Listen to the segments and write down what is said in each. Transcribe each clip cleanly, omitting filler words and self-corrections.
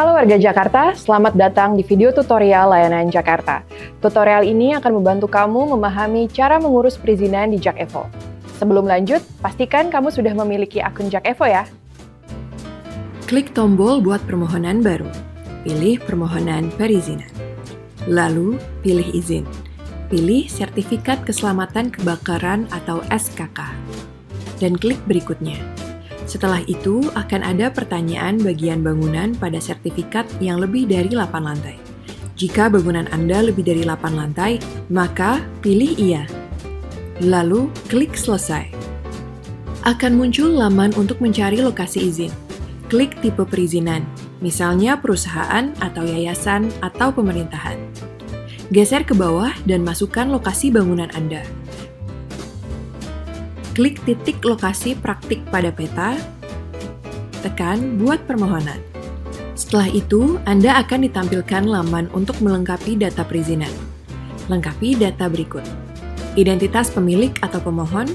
Halo warga Jakarta, selamat datang di video tutorial layanan Jakarta. Tutorial ini akan membantu kamu memahami cara mengurus perizinan di JakEvo. Sebelum lanjut, pastikan kamu sudah memiliki akun JakEvo ya. Klik tombol buat permohonan baru. Pilih permohonan perizinan. Lalu, pilih izin. Pilih Sertifikat Keselamatan Kebakaran atau SKK. Dan klik berikutnya. Setelah itu, akan ada pertanyaan bagian bangunan pada sertifikat yang lebih dari 8 lantai. Jika bangunan Anda lebih dari 8 lantai, maka pilih iya. Lalu, klik selesai. Akan muncul laman untuk mencari lokasi izin. Klik tipe perizinan, misalnya perusahaan atau yayasan atau pemerintahan. Geser ke bawah dan masukkan lokasi bangunan Anda. Klik titik lokasi praktik pada peta, tekan Buat Permohonan. Setelah itu, Anda akan ditampilkan laman untuk melengkapi data perizinan. Lengkapi data berikut: identitas pemilik atau pemohon,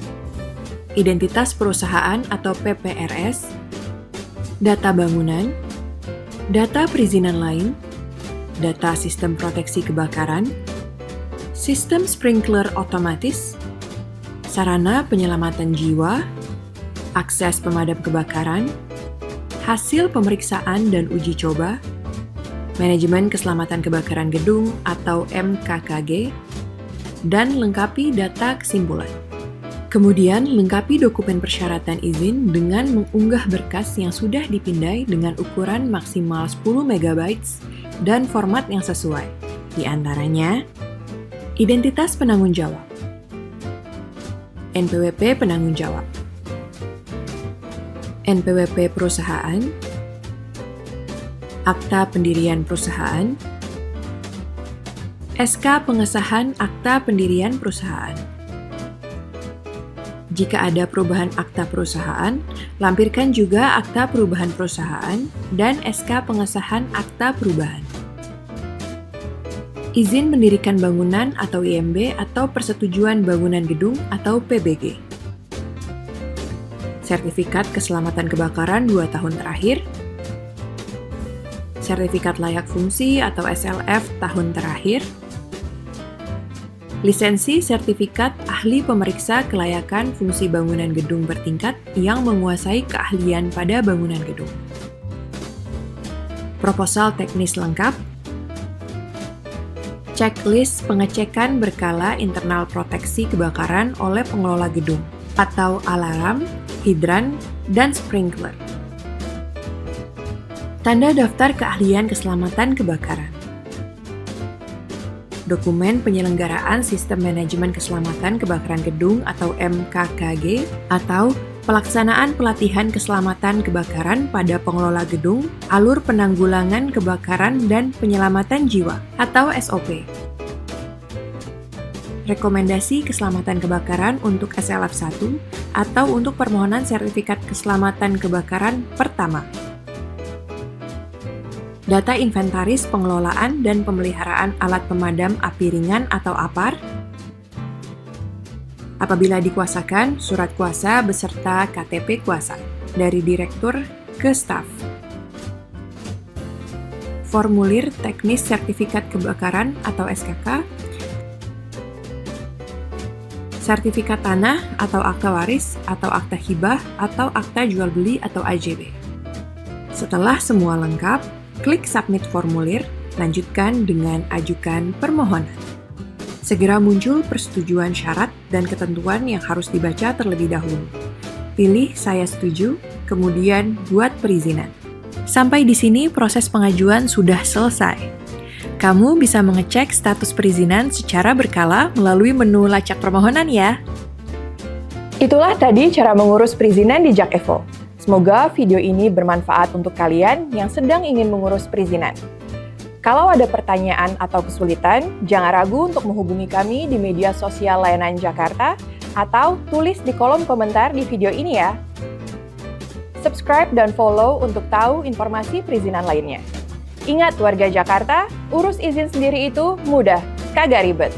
identitas perusahaan atau PPRS, data bangunan, data perizinan lain, data sistem proteksi kebakaran, sistem sprinkler otomatis, sarana penyelamatan jiwa, akses pemadam kebakaran, hasil pemeriksaan dan uji coba, manajemen keselamatan kebakaran gedung atau MKKG, dan lengkapi data kesimpulan. Kemudian, lengkapi dokumen persyaratan izin dengan mengunggah berkas yang sudah dipindai dengan ukuran maksimal 10 MB dan format yang sesuai, di antaranya identitas penanggung jawab, NPWP penanggung jawab, NPWP perusahaan, akta pendirian perusahaan, SK pengesahan akta pendirian perusahaan. Jika ada perubahan akta perusahaan, lampirkan juga akta perubahan perusahaan dan SK pengesahan akta perubahan. Izin mendirikan bangunan atau IMB atau persetujuan bangunan gedung atau PBG. Sertifikat Keselamatan Kebakaran 2 tahun terakhir. Sertifikat Layak Fungsi atau SLF tahun terakhir. Lisensi Sertifikat Ahli Pemeriksa Kelayakan Fungsi Bangunan Gedung Bertingkat yang menguasai keahlian pada bangunan gedung. Proposal teknis lengkap. Checklist pengecekan berkala internal proteksi kebakaran oleh pengelola gedung atau alarm, hidran, dan sprinkler. Tanda daftar keahlian keselamatan kebakaran. Dokumen penyelenggaraan Sistem Manajemen Keselamatan Kebakaran Gedung atau MKKG atau pelaksanaan pelatihan keselamatan kebakaran pada pengelola gedung, alur penanggulangan kebakaran dan penyelamatan jiwa atau SOP. Rekomendasi keselamatan kebakaran untuk SLF 1 atau untuk permohonan sertifikat keselamatan kebakaran pertama. Data inventaris pengelolaan dan pemeliharaan alat pemadam api ringan atau APAR. Apabila dikuasakan, surat kuasa beserta KTP kuasa dari direktur ke staf. Formulir teknis sertifikat kebakaran atau SKK. Sertifikat tanah atau akta waris atau akta hibah atau akta jual beli atau AJB. Setelah semua lengkap, klik submit formulir, lanjutkan dengan ajukan permohonan. Segera muncul persetujuan syarat dan ketentuan yang harus dibaca terlebih dahulu. Pilih saya setuju, kemudian buat perizinan. Sampai di sini proses pengajuan sudah selesai. Kamu bisa mengecek status perizinan secara berkala melalui menu lacak permohonan ya. Itulah tadi cara mengurus perizinan di JakEvo. Semoga video ini bermanfaat untuk kalian yang sedang ingin mengurus perizinan. Kalau ada pertanyaan atau kesulitan, jangan ragu untuk menghubungi kami di media sosial layanan Jakarta atau tulis di kolom komentar di video ini ya. Subscribe dan follow untuk tahu informasi perizinan lainnya. Ingat warga Jakarta, urus izin sendiri itu mudah, kagak ribet.